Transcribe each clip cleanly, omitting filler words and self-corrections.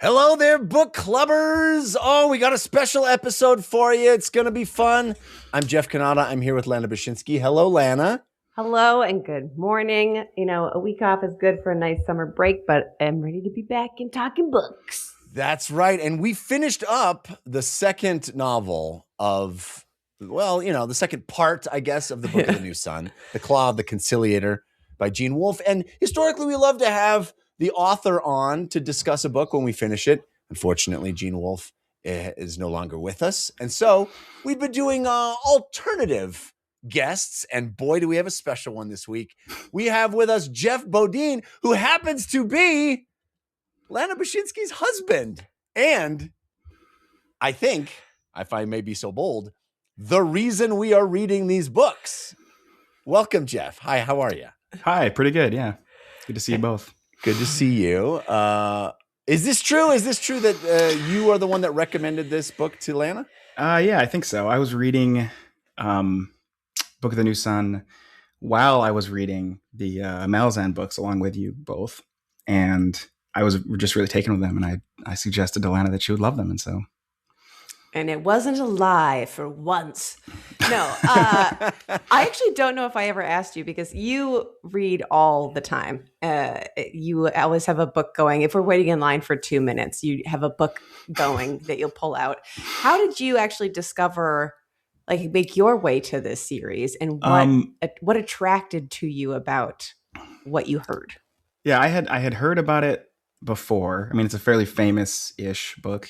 Hello there, book clubbers. Oh, we got a special episode for you. It's going to be fun. I'm Jeff Canada. I'm here with Lana Bashinsky. Hello, Lana. Hello and good morning. You know, a week off is good for a nice summer break, but I'm ready to be back and talking books. That's right. And we finished up the second novel of, the second part, I guess, of the Book of the New Sun, The Claw of the Conciliator by Gene Wolfe. And historically, we love to have the author on to discuss a book when we finish it. Unfortunately, Gene Wolfe is no longer with us. And so we've been doing alternative guests. And boy, do we have a special one this week. We have with us Jeff Beaudoin, who happens to be Lana Bashinsky's husband. And I think, if I may be so bold, the reason we are reading these books. Welcome, Jeff. Hi, how are you? Hi, pretty good. Yeah. Good to see you both. Good to see you. Is this true? Is this true that you are the one that recommended this book to Lana? Yeah, I think so. I was reading Book of the New Sun while I was reading the Malzahn books along with you both. And I was just really taken with them. And I suggested to Lana that she would love them. And so. And it wasn't a lie for once. No, I actually don't know if I ever asked you because you read all the time. You always have a book going. If we're waiting in line for 2 minutes, you have a book going that you'll pull out. How did you actually discover, make your way to this series, and what attracted to you about what you heard? Yeah, I had heard about it before. I mean, it's a fairly famous-ish book.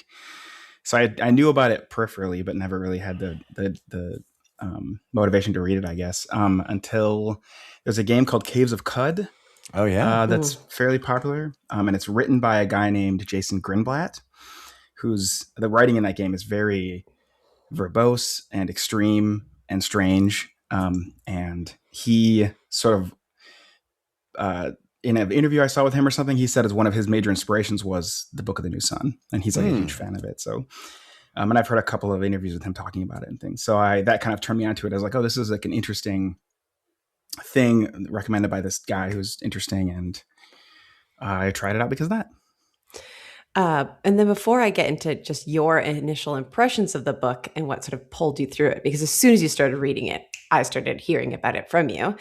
So I knew about it peripherally, but never really had the motivation to read it, I guess, until there's a game called Caves of Cud. Oh, yeah. That's fairly popular. And it's written by a guy named Jason Greenblatt, the writing in that game is very verbose and extreme and strange. And he sort of, in an interview I saw with him or something, he said as one of his major inspirations was the Book of the New Sun, and he's a huge fan of it. So, and I've heard a couple of interviews with him talking about it and things. So that kind of turned me onto it. I was like, oh, this is like an interesting thing recommended by this guy who's interesting, and I tried it out because of that. And then before I get into just your initial impressions of the book and what sort of pulled you through it, because as soon as you started reading it, I started hearing about it from you.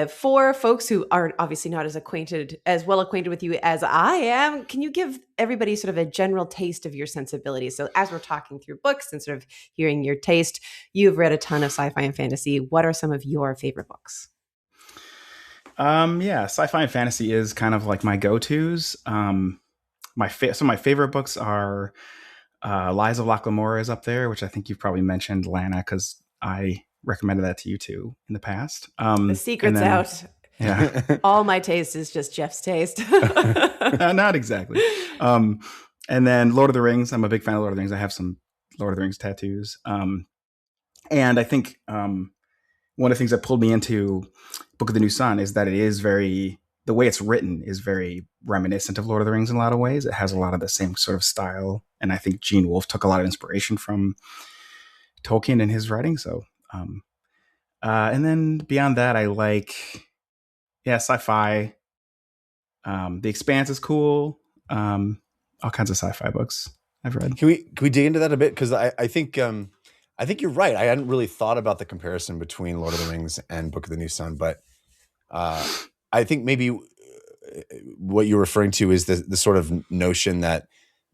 For folks who are obviously not as well acquainted with you as I am, can you give everybody sort of a general taste of your sensibilities? So as we're talking through books and sort of hearing your taste, you've read a ton of sci-fi and fantasy. What are some of your favorite books? Yeah, sci-fi and fantasy is kind of like my go-tos. Some of my favorite books are Lies of Locke Lamora is up there, which I think you've probably mentioned, Lana, because I recommended that to you too in the past. The secret's out. Yeah. All my taste is just Jeff's taste. Not exactly. And then Lord of the Rings. I'm a big fan of Lord of the Rings. I have some Lord of the Rings tattoos. And I think one of the things that pulled me into Book of the New Sun is that the way it's written is very reminiscent of Lord of the Rings in a lot of ways. It has a lot of the same sort of style. And I think Gene Wolfe took a lot of inspiration from Tolkien in his writing. So, and then beyond that, I like, sci-fi. The Expanse is cool. All kinds of sci-fi books I've read. Can we dig into that a bit? Because I think you're right. I hadn't really thought about the comparison between Lord of the Rings and Book of the New Sun, but I think maybe what you're referring to is the sort of notion that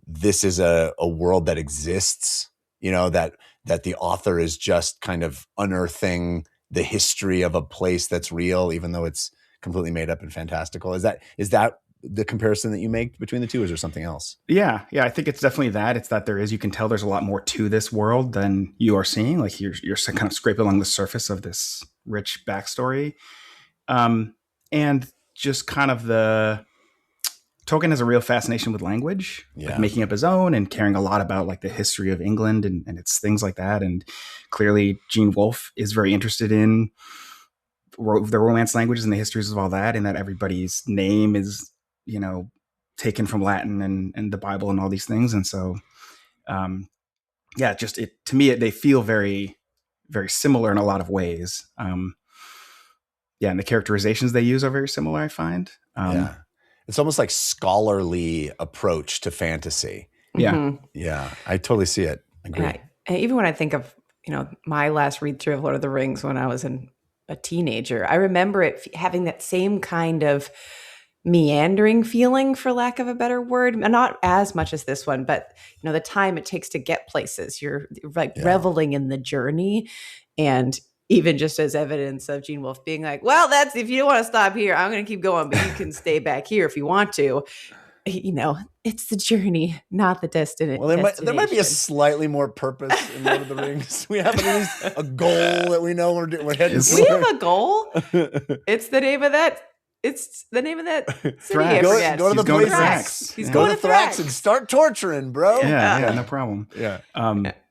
this is a world that exists, that the author is just kind of unearthing the history of a place that's real, even though it's completely made up and fantastical. Is that the comparison that you make between the two, or is there something else? Yeah, I think it's definitely that. It's that you can tell there's a lot more to this world than you are seeing. Like you're kind of scraping along the surface of this rich backstory. And just kind of Tolkien has a real fascination with language, like making up his own and caring a lot about like the history of England and its things like that. And clearly Gene Wolfe is very interested in the Romance languages and the histories of all that, and that everybody's name is, taken from Latin and the Bible and all these things. And so, to me, they feel very, very similar in a lot of ways. And the characterizations they use are very similar, I find. it's almost like scholarly approach to fantasy. Yeah. Mm-hmm. Yeah, I totally see it. Agree. And even when I think of, my last read through of Lord of the Rings when I was a teenager, I remember it having that same kind of meandering feeling, for lack of a better word, and not as much as this one, but the time it takes to get places, you're like reveling in the journey. And even just as evidence of Gene Wolfe being like, well, that's, if you don't want to stop here, I'm going to keep going, but you can stay back here if you want to. It's the journey, not the destination. Well, there might be a slightly more purpose in Lord of the Rings. We have at least a goal that we know we're heading for. We have a goal. It's the name of that. It's the name of that city. I forget. Go to the place. Thrax. He's going to Thrax and start torturing, bro. Yeah, no problem. Yeah.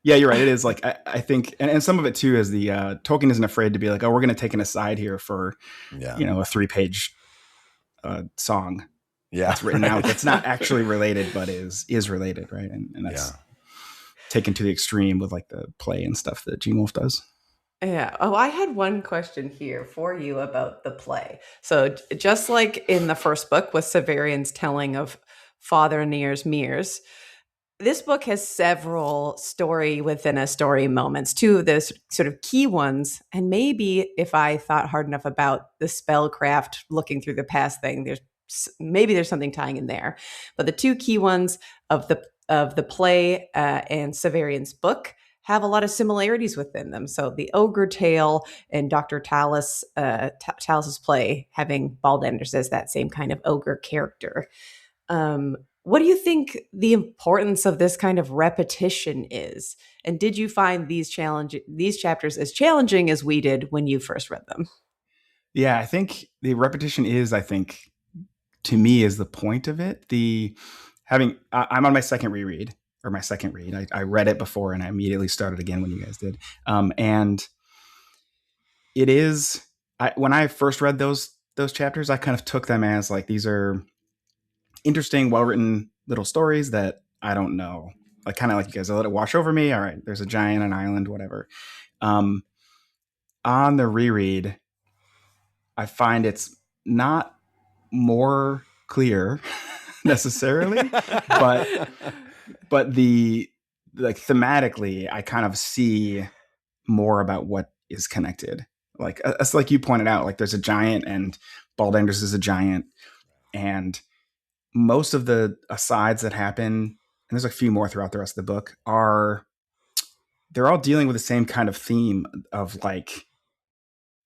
Yeah, you're right. It is like, I think, and some of it too is the Tolkien isn't afraid to be like, oh, we're going to take an aside here for, a 3-page song. Yeah, it's written out. That's not actually related, but is related, right? And that's taken to the extreme with like the play and stuff that Gene Wolfe does. Yeah. Oh, I had one question here for you about the play. So just like in the first book with Severian's telling of Father Near's Mears, this book has several story within a story moments, two of those sort of key ones. And maybe if I thought hard enough about the spellcraft looking through the past thing, there's something tying in there. But the two key ones of the play and Severian's book have a lot of similarities within them. So the ogre tale and Dr. Talus's play having Baldanders as that same kind of ogre character. What do you think the importance of this kind of repetition is? And did you find these chapters as challenging as we did when you first read them? Yeah, I think the repetition is, to me, is the point of it. I'm on my second reread or my second read. I read it before and I immediately started again when you guys did. And it is, when I first read those chapters, I kind of took them as like, these are interesting, well-written little stories that I don't know. Like kind of like you guys, I let it wash over me. All right, there's a giant, an island, whatever. On the reread, I find it's not more clear necessarily, but the like thematically, I kind of see more about what is connected. Like it's like you pointed out, like there's a giant and Baldanders is a giant, and most of the asides that happen, and there's a few more throughout the rest of the book, they're all dealing with the same kind of theme of like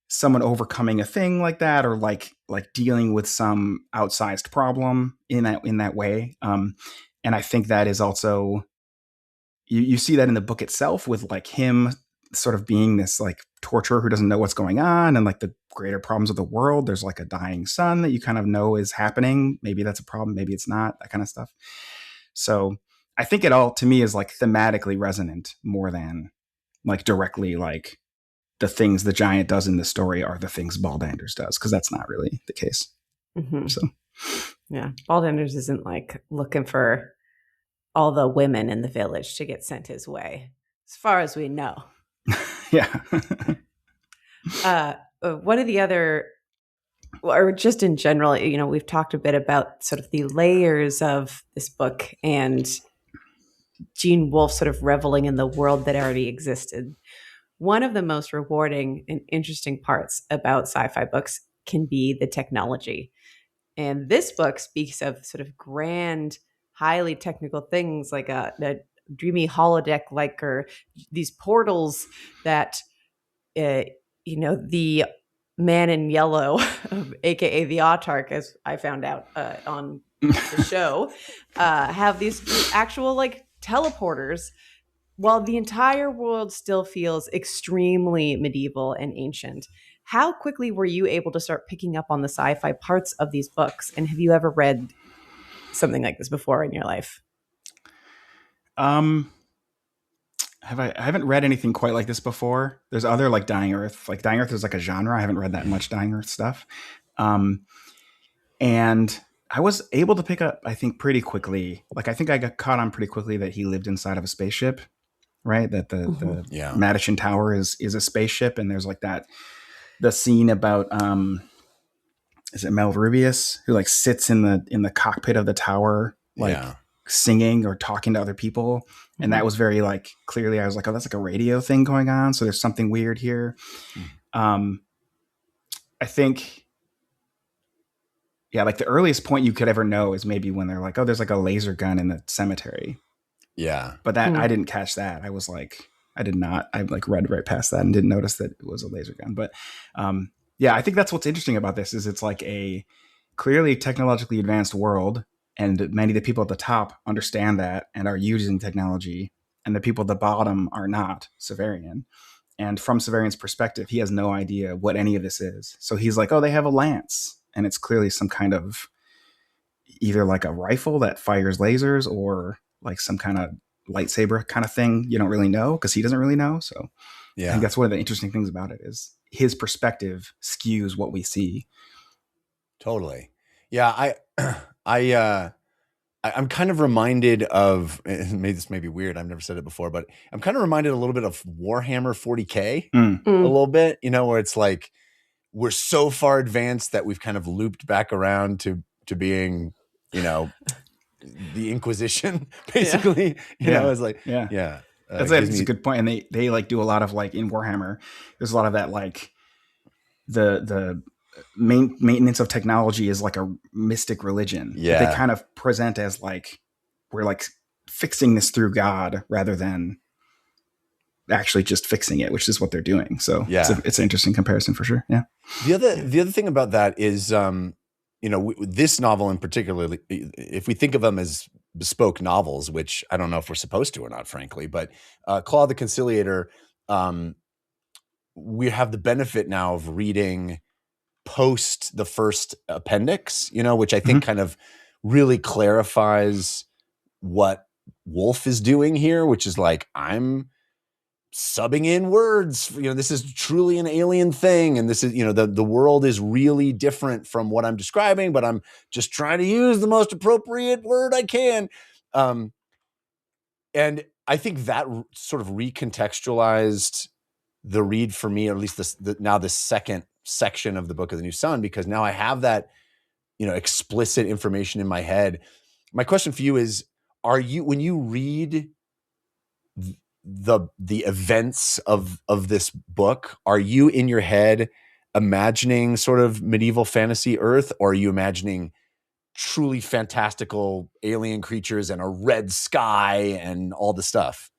someone overcoming a thing like that, or like dealing with some outsized problem in that way. And I think that is also, you see that in the book itself with like him sort of being this like torturer who doesn't know what's going on and like the greater problems of the world. There's like a dying son that you kind of know is happening. Maybe that's a problem. Maybe it's not, that kind of stuff. So I think it all to me is like thematically resonant more than like directly like the things the giant does in the story are the things Baldanders does, because that's not really the case. Mm-hmm. So, yeah, Baldanders isn't like looking for all the women in the village to get sent his way, as far as we know. Yeah. One of the other, or just in general, we've talked a bit about sort of the layers of this book and Gene Wolfe sort of reveling in the world that already existed. One of the most rewarding and interesting parts about sci-fi books can be the technology. And this book speaks of sort of grand, highly technical things like a dreamy holodeck, like, or these portals that, the man in yellow, aka the Autarch, as I found out on the show, have these actual like teleporters, while the entire world still feels extremely medieval and ancient. How quickly were you able to start picking up on the sci-fi parts of these books? And have you ever read something like this before in your life? I haven't read anything quite like this before. There's other like Dying Earth. Like Dying Earth is like a genre. I haven't read that much Dying Earth stuff. And I was able to pick up, I think, pretty quickly. Like I think I got caught on pretty quickly that he lived inside of a spaceship, right? That the Madison Tower is a spaceship, and there's like that the scene about is it Mel Rubius, who like sits in the cockpit of the tower, like singing or talking to other people. Mm-hmm. And that was very like, clearly I was like, oh, that's like a radio thing going on. So there's something weird here. I think, like the earliest point you could ever know is maybe when they're like, oh, there's like a laser gun in the cemetery. Yeah. But that I didn't catch that. I was like, I did not. I like read right past that and didn't notice that it was a laser gun. But I think that's what's interesting about this is it's like a clearly technologically advanced world, and many of the people at the top understand that and are using technology, and the people at the bottom are not. Severian. And from Severian's perspective, he has no idea what any of this is. So he's like, oh, they have a lance, and it's clearly some kind of either like a rifle that fires lasers or like some kind of lightsaber kind of thing. You don't really know because he doesn't really know. So I think that's one of the interesting things about it is his perspective skews what we see. Totally. Yeah. I'm kind of reminded of, this may be weird, I've never said it before, but I'm kind of reminded a little bit of Warhammer 40K, a little bit, where it's like we're so far advanced that we've kind of looped back around to being, the Inquisition, basically. It's like, that's a good point. And they like do a lot of like in Warhammer, there's a lot of that like the maintenance of technology is like a mystic religion. Yeah. They kind of present as like, we're like fixing this through God rather than actually just fixing it, which is what they're doing. So it's an interesting comparison for sure. Yeah. The other thing about that is, this novel in particular, if we think of them as bespoke novels, which I don't know if we're supposed to or not, frankly, but Claw the Conciliator, we have the benefit now of reading post the first appendix, which I think kind of really clarifies what Wolfe is doing here, which is like, I'm subbing in words, this is truly an alien thing. And this is, the world is really different from what I'm describing, but I'm just trying to use the most appropriate word I can. And I think that sort of recontextualized the read for me, or at least the second section of the Book of the New Sun, because now I have that, explicit information in my head. My question for you is, when you read the events of this book, are you in your head imagining sort of medieval fantasy Earth, or are you imagining truly fantastical alien creatures and a red sky and all the stuff?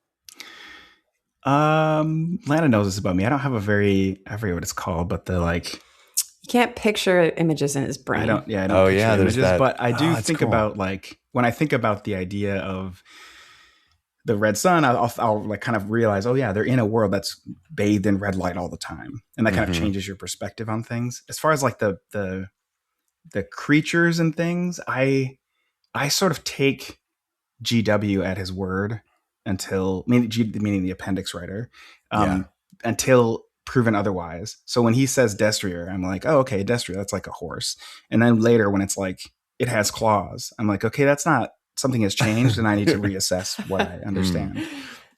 Lana knows this about me. I don't have I forget what it's called, but the like, you can't picture images in his brain. I don't picture images, but I do think about like, when I think about the idea of the red sun, I'll like kind of realize, oh yeah, they're in a world that's bathed in red light all the time. And that kind of changes your perspective on things. As far as like the creatures and things, I sort of take GW at his word meaning the appendix writer, until proven otherwise. So when he says destrier, I'm like, oh, okay, destrier, that's like a horse. And then later when it's like, it has claws, I'm like, okay, that's not, something has changed and I need to reassess what I understand.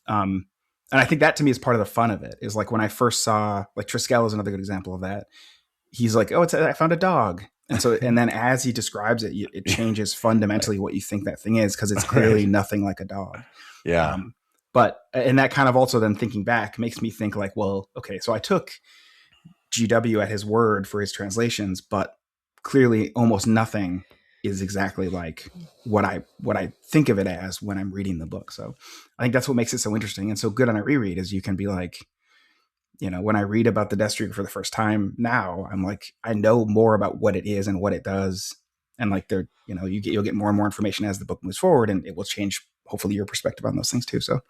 And I think that to me is part of the fun of it, is like when I first saw, like Triskel is another good example of that. He's like, oh, I found a dog. And then as he describes it, it changes fundamentally what you think that thing is, because it's clearly nothing like a dog. Yeah. And that kind of also then thinking back makes me think like, well, okay, so I took GW at his word for his translations, but clearly almost nothing is exactly like what I think of it as when I'm reading the book. So I think that's what makes it so interesting and so good on a reread, is you can be like, when I read about the Destrier for the first time now, I'm like, I know more about what it is and what it does. And like you'll get more and more information as the book moves forward, and it will change hopefully your perspective on those things too. So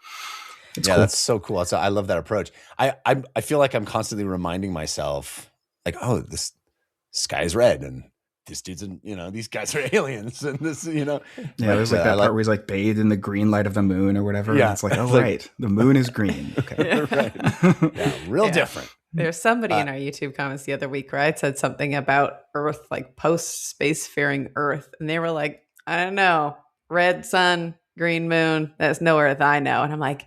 it's cool. That's so cool. I love that approach. I feel like I'm constantly reminding myself like, oh, this sky's red and this dude's these guys are aliens, and this, there's like that part where he's like bathed in the green light of the moon or whatever. Yeah. And it's like, oh, right. The moon is green. Okay. Right. Yeah. Real different. There's somebody in our YouTube comments the other week where I said something about Earth, like post spacefaring Earth. And they were like, I don't know, red sun, green moon. That's no Earth I know. And I'm like,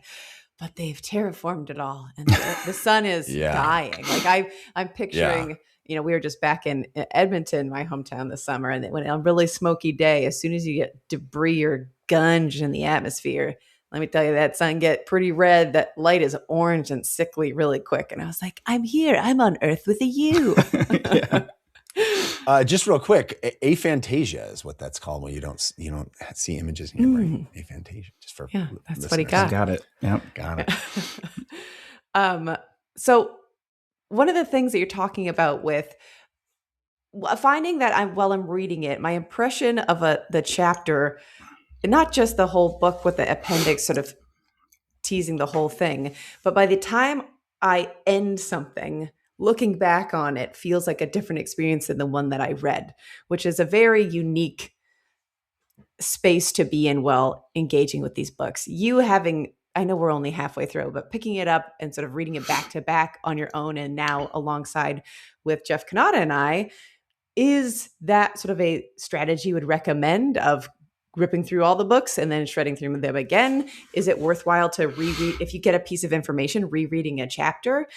but they've terraformed it all. And the sun is dying. Like I'm picturing, we were just back in Edmonton, my hometown, this summer, and it went on a really smoky day. As soon as you get debris or gunge in the atmosphere, let me tell you, that sun get pretty red. That light is orange and sickly really quick. And I was like, I'm here. I'm on Earth with a U. Just real quick, aphantasia is what that's called when you don't see images in your brain. Aphantasia, just for that's listeners. what he got. Got it. Yep. Got it. So one of the things that you're talking about with finding that while I'm reading it, my impression of the chapter, and not just the whole book with the appendix sort of teasing the whole thing, but by the time I end something, looking back on it feels like a different experience than the one that I read, which is a very unique space to be in while engaging with these books. You having, I know we're only halfway through, but picking it up and sort of reading it back to back on your own, and now alongside with Jeff Kanata and I, is that sort of a strategy you would recommend of ripping through all the books and then shredding through them again? Is it worthwhile to reread, if you get a piece of information, rereading a chapter?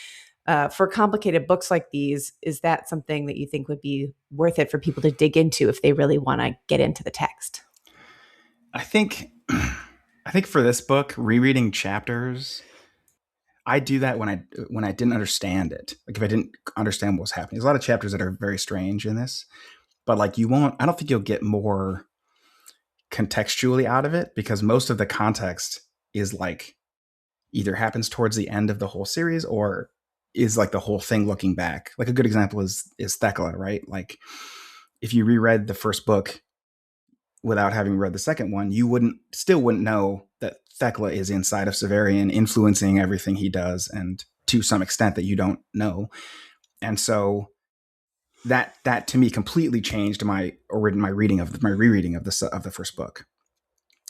For complicated books like these, is that something that you think would be worth it for people to dig into if they really want to get into the text? I think for this book, rereading chapters, I do that when I didn't understand it. Like if I didn't understand what was happening. There's a lot of chapters that are very strange in this, but like I don't think you'll get more contextually out of it, because most of the context is like either happens towards the end of the whole series or is like the whole thing looking back. Like a good example is Thecla, right? Like if you reread the first book without having read the second one, you wouldn't know that Thecla is inside of Severian, influencing everything he does, and to some extent that you don't know. And so that to me completely changed my rereading of the first book,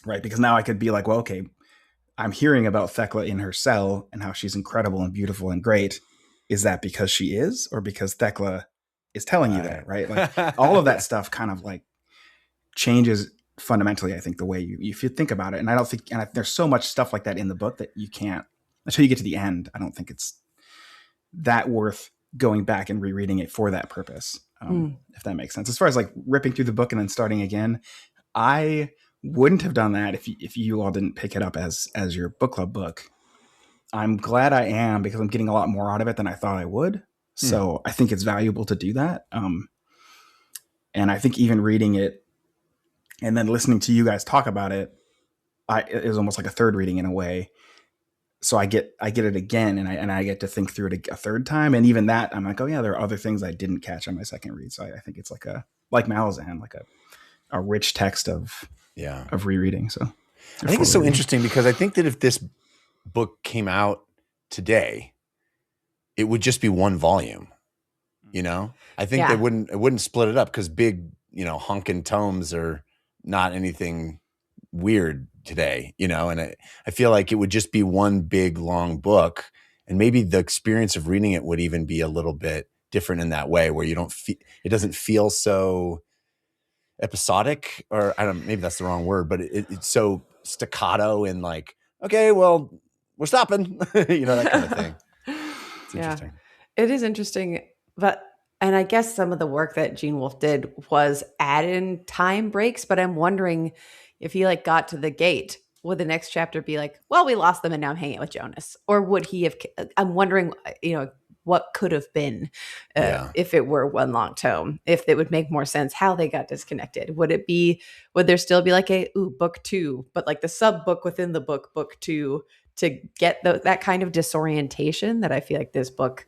right? Because now I could be like, well, okay, I'm hearing about Thecla in her cell and how she's incredible and beautiful and great. Is that because she is, or because Thecla is telling you that, right? Like all of that stuff kind of like changes fundamentally, I think, the way if you think about it. And I don't think, there's so much stuff like that in the book that you can't, until you get to the end, I don't think it's that worth going back and rereading it for that purpose. If that makes sense. As far as like ripping through the book and then starting again, I wouldn't have done that if you all didn't pick it up as your book club book. I'm glad I am, because I'm getting a lot more out of it than I thought I would. So I think it's valuable to do that. And I think even reading it and then listening to you guys talk about it, it was almost like a third reading in a way. So I get it again, and I get to think through it a third time. And even that, I'm like, oh yeah, there are other things I didn't catch on my second read. So I think it's like Malazan, like a rich text of rereading. So I think it's so interesting, because I think that if this book came out today, it would just be one volume. I think it wouldn't split it up, because big, hunkin' tomes are not anything weird today, and I feel like it would just be one big long book, and maybe the experience of reading it would even be a little bit different in that way, where it doesn't feel so episodic, or maybe that's the wrong word, but it's so staccato and like, okay, well, we're stopping, that kind of thing. It's interesting. It is interesting, and I guess some of the work that Gene Wolfe did was add in time breaks, but I'm wondering if he like got to the gate, would the next chapter be like, well, we lost them and now I'm hanging out with Jonas? Or would he have, I'm wondering, what could have been if it were one long tome, if it would make more sense how they got disconnected. Would there still be like book 2, but like the sub book within the book 2, to get that kind of disorientation that I feel like this book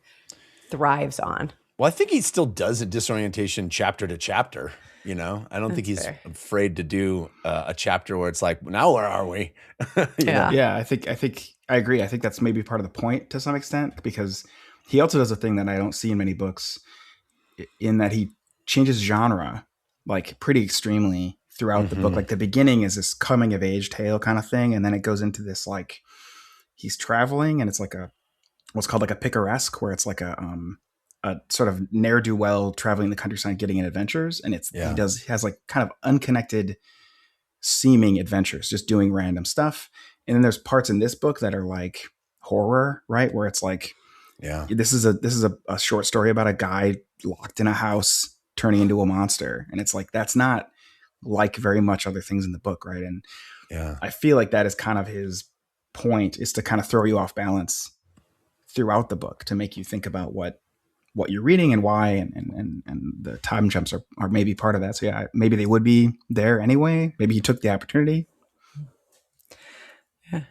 thrives on? Well, I think he still does a disorientation chapter to chapter. I don't think he's afraid to do a chapter where it's like, now where are we? Yeah, I think I agree. I think that's maybe part of the point to some extent, because he also does a thing that I don't see in many books, in that he changes genre like pretty extremely throughout the book. Like the beginning is this coming of age tale kind of thing, and then it goes into this like he's traveling, and it's like what's called like a picaresque, where it's like a sort of ne'er-do-well traveling the countryside, getting in adventures. And he has like kind of unconnected seeming adventures, just doing random stuff. And then there's parts in this book that are like horror, right? Where it's like, this is a short story about a guy locked in a house turning into a monster. And it's like, that's not like very much other things in the book, right? And I feel like that is kind of his point, is to kind of throw you off balance throughout the book, to make you think about what you're reading and why, and the time jumps are maybe part of that. So yeah, maybe they would be there anyway. Maybe he took the opportunity. Yeah,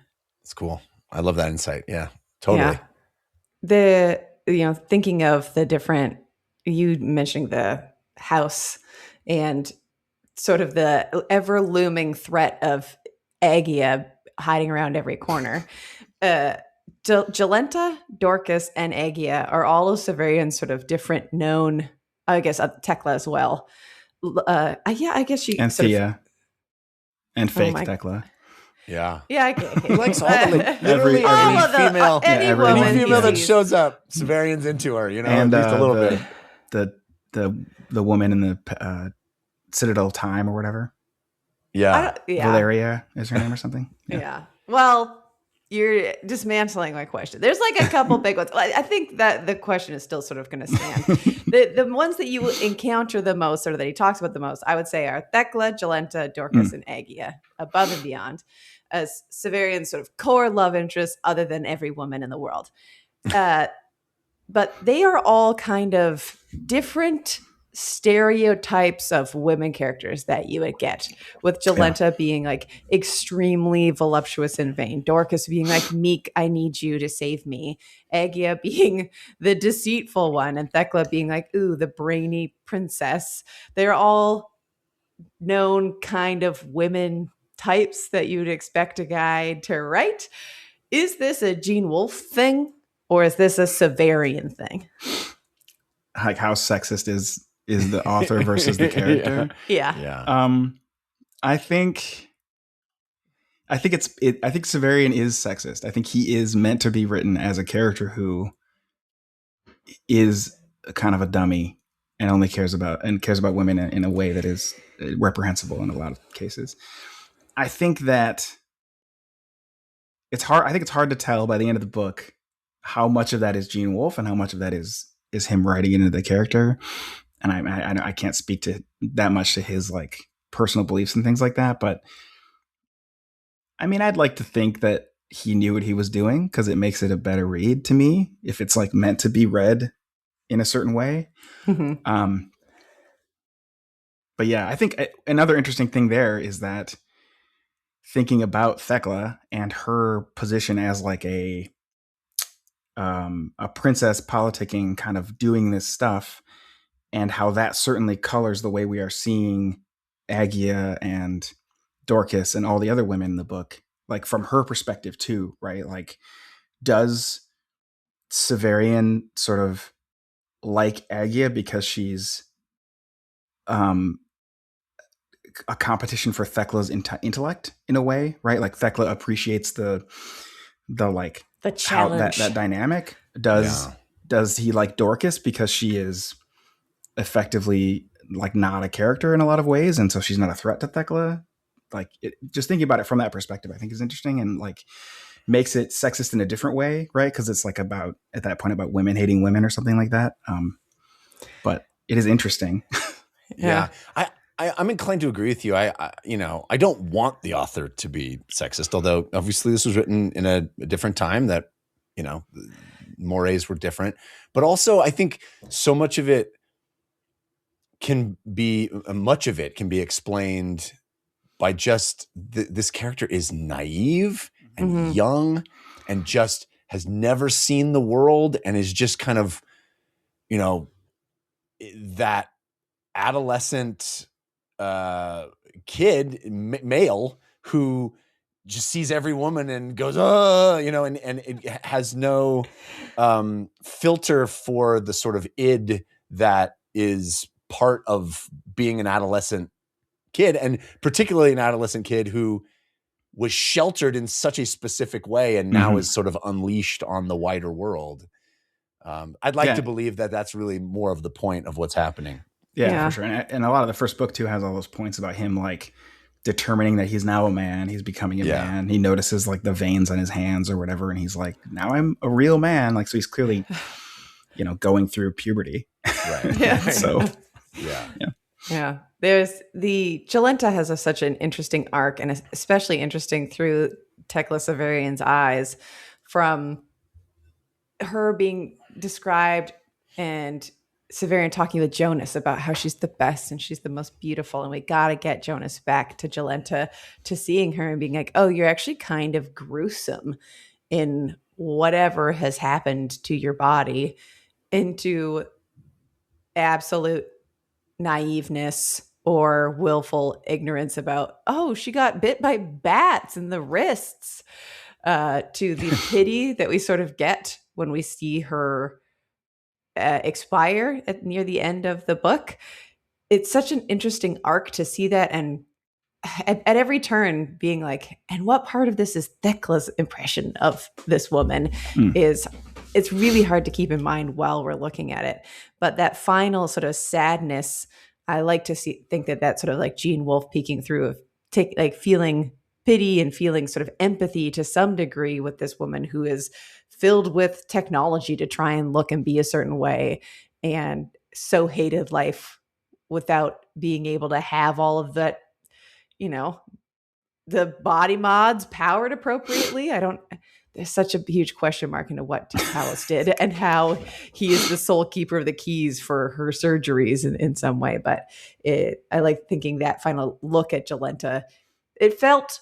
it's cool. I love that insight. Yeah, totally. Yeah. Thinking of the different, you mentioning the house and sort of the ever looming threat of Agia hiding around every corner. Jolenta, Dorcas, and Agia are all of Severian's sort of different known, I guess, Tekla as well. I guess she and Thea and fake Tekla. Yeah. Yeah, okay. He likes all the literally every female, any female that shows up, Severian's into her, and at least a little bit. The woman in the Citadel Time or whatever. Yeah. Valeria is her name or something. Yeah. Well, you're dismantling my question. There's like a couple big ones. I think that the question is still sort of going to stand. The ones that you encounter the most, or that he talks about the most, I would say are Thekla, Jolenta, Dorcas, and Agia, above and beyond, as Severian's sort of core love interests, other than every woman in the world. But they are all kind of different stereotypes of women characters that you would get, with Jolenta being like extremely voluptuous and vain, Dorcas being like meek, I need you to save me, Agia being the deceitful one, and Thekla being like, ooh, the brainy princess. They're all known kind of women types that you would expect a guy to write. Is this a Gene Wolfe thing, or is this a Severian thing? Like how sexist is the author versus the character? Yeah. I think Severian is sexist. I think he is meant to be written as a character who is kind of a dummy and only cares about women in a way that is reprehensible in a lot of cases. I think that it's hard. I think it's hard to tell by the end of the book how much of that is Gene Wolfe and how much of that is him writing into the character. And I can't speak to that much to his like personal beliefs and things like that. But I mean, I'd like to think that he knew what he was doing, because it makes it a better read to me if it's like meant to be read in a certain way. Mm-hmm. But yeah, I think another interesting thing there is that thinking about Thekla and her position as like a princess politicking, kind of doing this stuff, and how that certainly colors the way we are seeing Agia and Dorcas and all the other women in the book, like from her perspective too, right? Like, does Severian sort of like Agia because she's a competition for Thekla's intellect in a way, right? Like Thekla appreciates the challenge, that dynamic. Does he like Dorcas because she is effectively like not a character in a lot of ways, and so she's not a threat to Thekla? Like, just thinking about it from that perspective, I think is interesting, and like makes it sexist in a different way, right? Because it's like about, at that point, about women hating women or something like that. But it is interesting. Yeah. I'm inclined to agree with you. I don't want the author to be sexist, although obviously this was written in a different time that, mores were different. But also I think much of it can be explained by just this character is naive and young and just has never seen the world and is just kind of, that adolescent kid, male, who just sees every woman and goes, and it has no filter for the sort of id that is part of being an adolescent kid, and particularly an adolescent kid who was sheltered in such a specific way and now is sort of unleashed on the wider world. I'd like to believe that that's really more of the point of what's happening. Yeah, for sure. And a lot of the first book too has all those points about him like determining that he's now a man, he's becoming a man. He notices like the veins on his hands or whatever, and he's like, now I'm a real man. Like, so he's clearly, going through puberty. Right. Yeah. So Yeah. Yeah. There's Jolenta has such an interesting arc, and especially interesting through Tekla Severian's eyes, from her being described and Severian talking with Jonas about how she's the best and she's the most beautiful, and we got to get Jonas back to Jolenta, to seeing her and being like, oh, you're actually kind of gruesome in whatever has happened to your body, into absolute naiveness or willful ignorance about, oh, she got bit by bats in the wrists, to the pity that we sort of get when we see her expire near the end of the book. It's such an interesting arc to see that, and at every turn being like, and what part of this is Thekla's impression of this woman is, it's really hard to keep in mind while we're looking at it. But that final sort of sadness, I like to think that sort of like Gene Wolfe peeking through of feeling pity and feeling sort of empathy to some degree with this woman who is filled with technology to try and look and be a certain way, and so hated life without being able to have all of that, the body mods powered appropriately. There's such a huge question mark into what Palace did and how he is the sole keeper of the keys for her surgeries in some way. But I like thinking that final look at Jolenta, it felt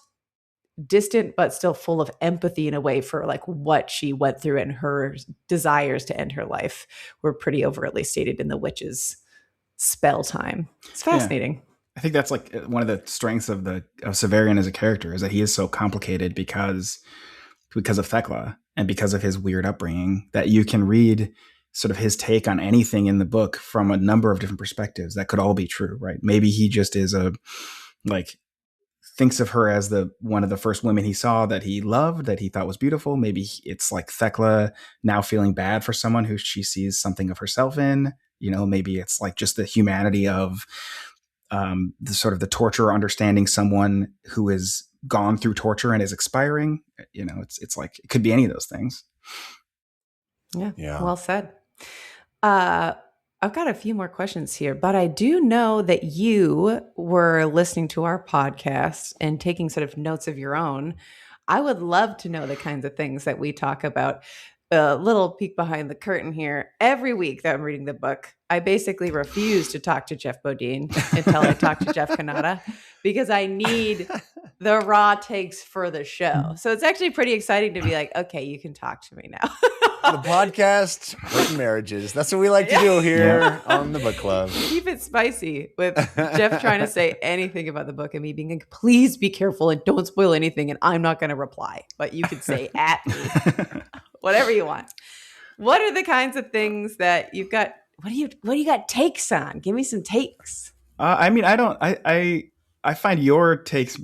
distant, but still full of empathy in a way for like what she went through, and her desires to end her life were pretty overtly stated in the witch's spell time. It's fascinating. Yeah. I think that's like one of the strengths of Severian as a character, is that he is so complicated because of Thekla and because of his weird upbringing, that you can read sort of his take on anything in the book from a number of different perspectives that could all be true, right? Maybe he just is thinks of her as one of the first women he saw that he loved, that he thought was beautiful. Maybe it's like Thekla now feeling bad for someone who she sees something of herself in. Maybe it's like just the humanity of the sort of the torture, understanding someone who is gone through torture and is expiring. It's like, it could be any of those things. Yeah. Well said. I've got a few more questions here, but I do know that you were listening to our podcast and taking sort of notes of your own. I would love to know the kinds of things that we talk about. A little peek behind the curtain here. Every week that I'm reading the book, I basically refuse to talk to Jeff Beaudoin until I talk to Jeff Kanata, because I need the raw takes for the show. So it's actually pretty exciting to be like, okay, you can talk to me now. The podcast, Written Marriages. That's what we like to do here on the book club. Keep it spicy with Jeff trying to say anything about the book and me being like, please be careful and don't spoil anything, and I'm not going to reply, but you can say at me. Whatever you want. What are the kinds of things that you've got? What do you got takes on? Give me some takes. I find your takes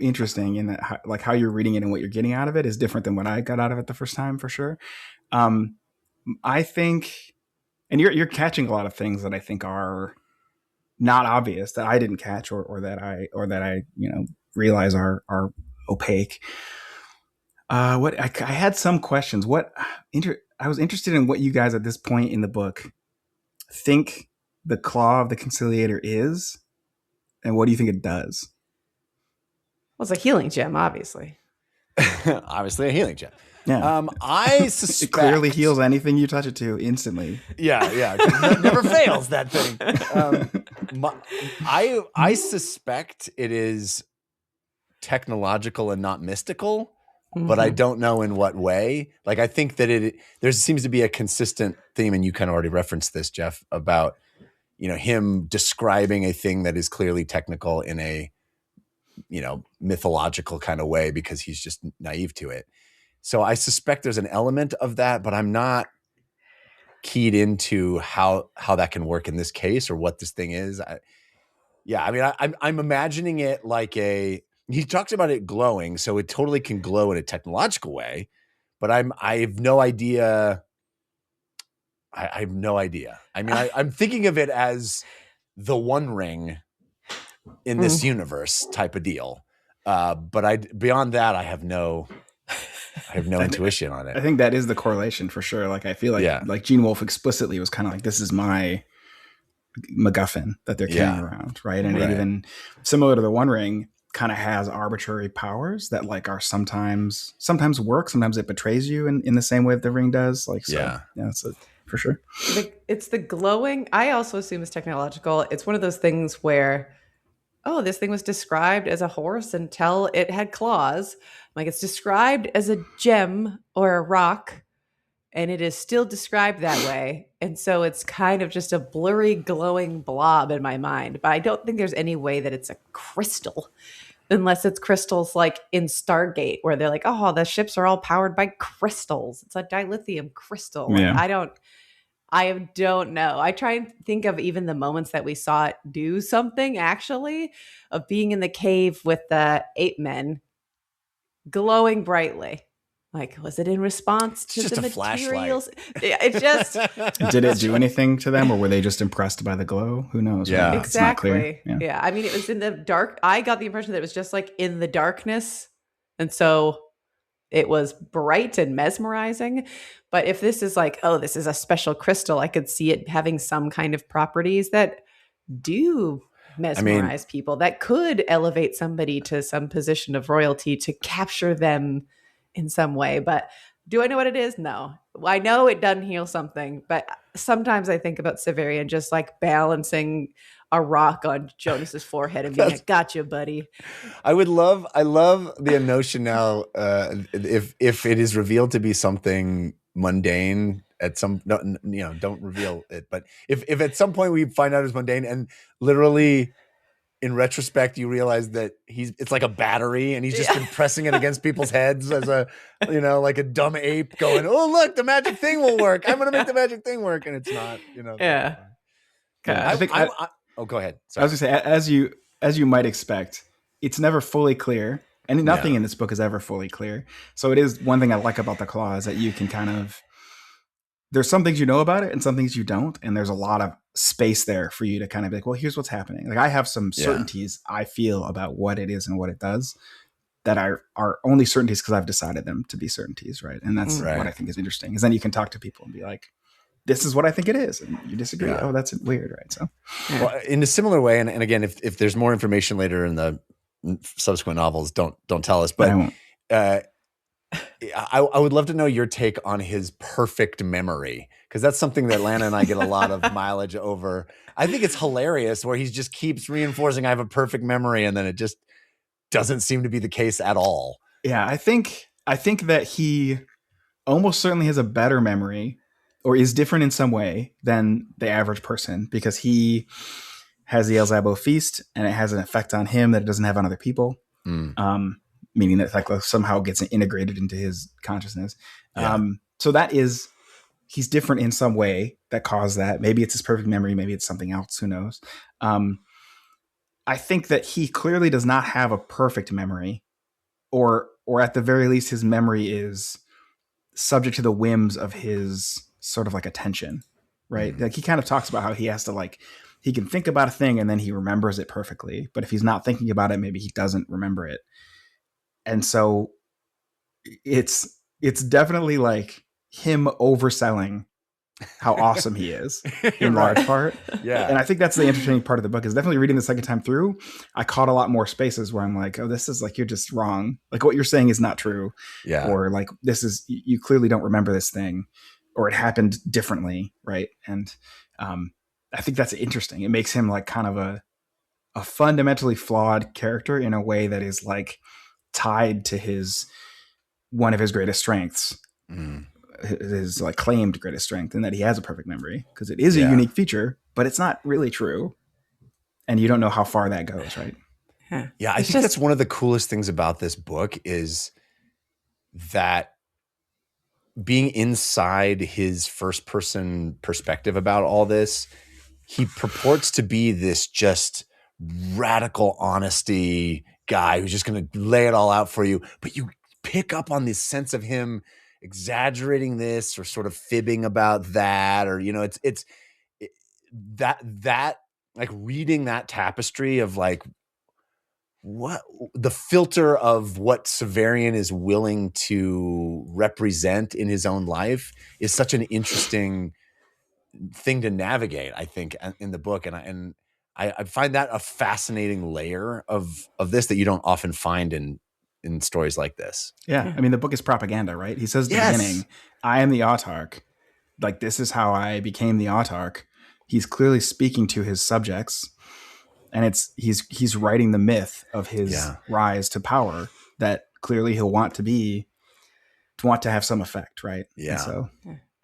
interesting in that, like how you're reading it and what you're getting out of it is different than what I got out of it the first time, for sure. I think, and you're catching a lot of things that I think are not obvious, that I didn't catch, or that I realize are opaque. I had some questions. I was interested in what you guys at this point in the book think the Claw of the Conciliator is, and what do you think it does? Well, it's a healing gem, obviously. Obviously a healing gem. Yeah. I suspect it clearly heals anything you touch it to instantly. Yeah. It never fails, that thing. I suspect it is technological and not mystical. But I don't know in what way. Like, I think that there seems to be a consistent theme, and you kind of already referenced this, Jeff, about, him describing a thing that is clearly technical in a, mythological kind of way, because he's just naive to it. So I suspect there's an element of that, but I'm not keyed into how that can work in this case, or what this thing is. I'm imagining it like he talks about it glowing, so it totally can glow in a technological way, but I have no idea. I have no idea. I mean, I'm thinking of it as the One Ring in this universe type of deal. But beyond that, I have no intuition on it. I think that is the correlation for sure. Like, I feel like Gene Wolfe explicitly was kind of like, this is my MacGuffin that they're carrying around, right? And it even, similar to the One Ring, kind of has arbitrary powers that like are sometimes work, sometimes it betrays you in the same way that the ring does. Like, so, yeah, it's for sure. It's the glowing. I also assume it's technological. It's one of those things where, oh, this thing was described as a horse until it had claws. Like, it's described as a gem or a rock, and it is still described that way. And so it's kind of just a blurry, glowing blob in my mind. But I don't think there's any way that it's a crystal, unless it's crystals like in Stargate, where they're like, oh, the ships are all powered by crystals. It's a dilithium crystal. Yeah. Like, I don't know. I try and think of even the moments that we saw it do something, actually, of being in the cave with the ape men glowing brightly. Like, was it in response to just the a materials? Flashlight. It just did it do anything to them, or were they just impressed by the glow? Who knows? Yeah, right? exactly. It's not clear. Yeah, I mean, it was in the dark. I got the impression that it was just like in the darkness, and so it was bright and mesmerizing. But if this is like, oh, this is a special crystal, I could see it having some kind of properties that do mesmerize people, that could elevate somebody to some position of royalty to capture them in some way. But do I know what it is? No. I know it doesn't heal something, but sometimes I think about Severian just like balancing a rock on Jonas's forehead and being like, gotcha, buddy. I love the notion now, if it is revealed to be something mundane at some, don't reveal it, but if at some point we find out it's mundane and literally in retrospect you realize that it's like a battery and he's just been pressing it against people's heads as a, like a dumb ape going, oh, look, the magic thing will work. I'm going to make the magic thing work. And it's not, Yeah. Go ahead. Sorry. I was going to say, as you might expect, it's never fully clear, and nothing in this book is ever fully clear. So it is one thing I like about the Claw is that you can kind of, there's some things you know about it and some things you don't, and there's a lot of space there for you to kind of be like, well, here's what's happening. Like, I have some certainties I feel about what it is and what it does that are only certainties because I've decided them to be certainties, right? And that's what I think is interesting, is then you can talk to people and be like, this is what I think it is, and you disagree. Oh, that's weird, right? So, well, in a similar way, and again, if there's more information later in the subsequent novels, don't tell us. But I would love to know your take on his perfect memory, because that's something that Lana and I get a lot of mileage over. I think it's hilarious where he just keeps reinforcing, I have a perfect memory, and then it just doesn't seem to be the case at all. Yeah, I think that he almost certainly has a better memory, or is different in some way than the average person, because he has the El Zabo feast and it has an effect on him that it doesn't have on other people. Meaning that like somehow gets integrated into his consciousness. So that is, he's different in some way that caused that. Maybe it's his perfect memory. Maybe it's something else. Who knows? I think that he clearly does not have a perfect memory, or at the very least, his memory is subject to the whims of his sort of like attention, right? Like, he kind of talks about how he has to, like, he can think about a thing and then he remembers it perfectly. But if he's not thinking about it, maybe he doesn't remember it. And so it's definitely like him overselling how awesome he is in large part. Yeah. And I think that's the interesting part of the book, is definitely reading the second time through, I caught a lot more spaces where I'm like, oh, this is like, you're just wrong. Like, what you're saying is not true. Yeah. Or like, this is, you clearly don't remember this thing, or it happened differently. Right. And I think that's interesting. It makes him like kind of a fundamentally flawed character in a way that is like tied to one of his greatest strengths, his like claimed greatest strength, and that he has a perfect memory, because it is a unique feature, but it's not really true. And you don't know how far that goes. Right. Yeah. I think that's one of the coolest things about this book, is that being inside his first person perspective about all this, he purports to be this just radical honesty guy who's just going to lay it all out for you. But you pick up on this sense of him exaggerating this or sort of fibbing about that, or, it's that like reading that tapestry of like what the filter of what Severian is willing to represent in his own life is such an interesting thing to navigate, I think, in the book. And I find that a fascinating layer of this that you don't often find in stories like this. Yeah. I mean, the book is propaganda, right? He says at the beginning, I am the autarch. Like, this is how I became the autarch. He's clearly speaking to his subjects, and he's writing the myth of his rise to power that clearly he'll want to have some effect, right? Yeah. And so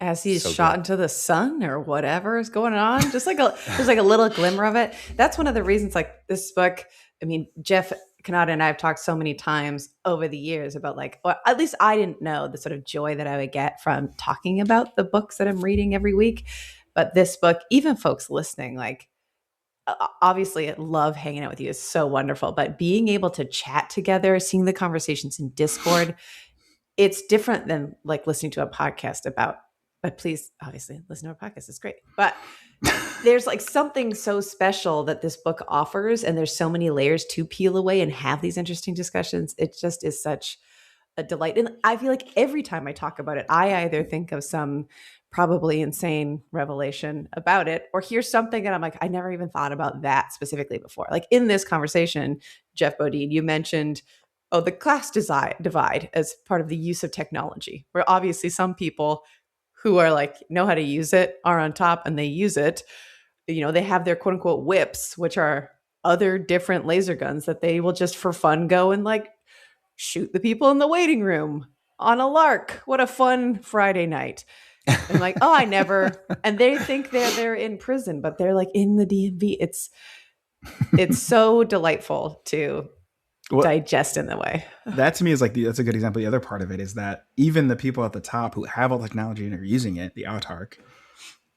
as he's shot into the sun or whatever is going on, just like there's like a little glimmer of it. That's one of the reasons, like, this book, I mean, Jeff Kanata and I have talked so many times over the years about, like, or at least I didn't know the sort of joy that I would get from talking about the books that I'm reading every week. But this book, even folks listening, like, obviously I love hanging out with you. It's so wonderful. But being able to chat together, seeing the conversations in Discord, it's different than like listening to a podcast about, but please, obviously, listen to a podcast. It's great. But there's like something so special that this book offers, and there's so many layers to peel away and have these interesting discussions. It just is such a delight. And I feel like every time I talk about it, I either think of some probably insane revelation about it, or hear something and I'm like, I never even thought about that specifically before. Like in this conversation, Jeff Beaudoin, you mentioned, the class divide as part of the use of technology, where obviously some people who are like, know how to use it, are on top and they use it. You know, they have their quote unquote whips, which are other different laser guns that they will just for fun go and like shoot the people in the waiting room on a lark. What a fun Friday night. I'm like, I never, and they think they're in prison, but they're like in the DMV. It's so delightful to digest in the way. That to me is like, that's a good example. The other part of it is that even the people at the top who have all the technology and are using it, the autarch,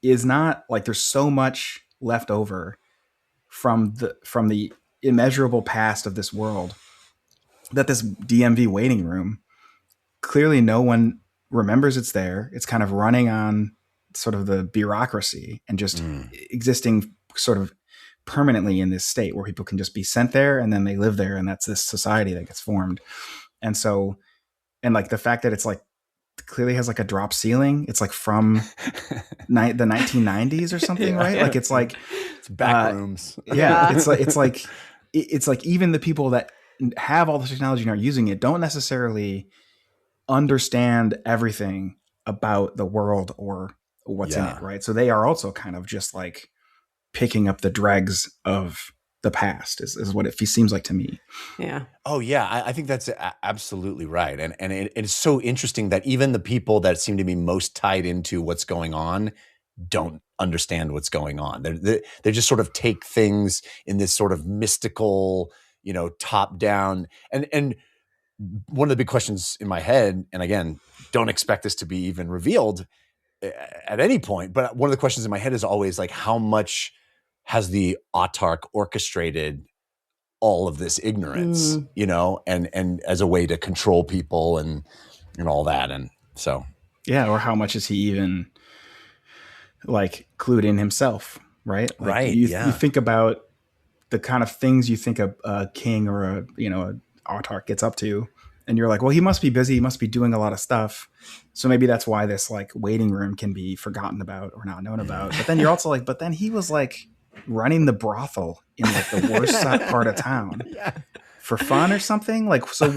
is not like, there's so much left over from the immeasurable past of this world that this DMV waiting room, clearly no one remembers it's there. It's kind of running on sort of the bureaucracy and just existing sort of permanently in this state where people can just be sent there and then they live there, and that's this society that gets formed. And so, and like the fact that it's like clearly has like a drop ceiling, it's like from the 1990s or something, right? Like it's like it's back rooms. Yeah, it's like even the people that have all the technology and are using it don't necessarily understand everything about the world or what's in it, right? So they are also kind of just like picking up the dregs of the past is what it seems like to me. Yeah. Oh yeah. I think that's absolutely right. And it's so interesting that even the people that seem to be most tied into what's going on don't understand what's going on. They just sort of take things in this sort of mystical, top down. And one of the big questions in my head, and again, don't expect this to be even revealed at any point, but one of the questions in my head is always like, how much has the autarch orchestrated all of this ignorance, and as a way to control people and all that. And so, yeah. Or how much is he even like clued in himself? Right. Like right. You think about the kind of things you think a king or a autarch gets up to, and you're like, well, he must be busy. He must be doing a lot of stuff. So maybe that's why this like waiting room can be forgotten about or not known about. But then you're also like, but then he was like running the brothel in like the worst part of town for fun or something. Like, so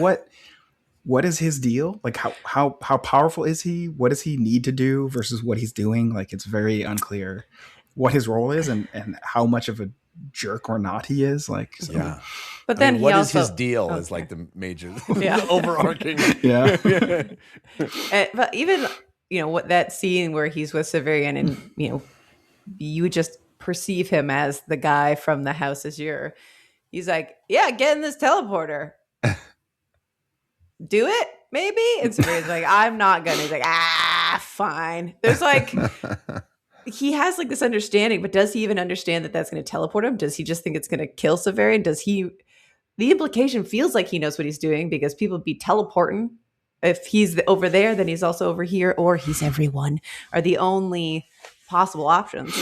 what is his deal? Like how powerful is he? What does he need to do versus what he's doing? Like, it's very unclear what his role is and how much of a jerk or not he is. Like, so. Yeah. But then what is his deal is like the major, the overarching. Yeah. But even, what that scene where he's with Severian and, you just perceive him as the guy from the House Azure. He's like, yeah, get in this teleporter. Do it, maybe? And Severian's like, I'm not gonna. He's like, fine. There's like, he has like this understanding, but does he even understand that that's going to teleport him? Does he just think it's going to kill Severian? The implication feels like he knows what he's doing because people be teleporting. If he's over there, then he's also over here, or he's everyone, are the only possible options.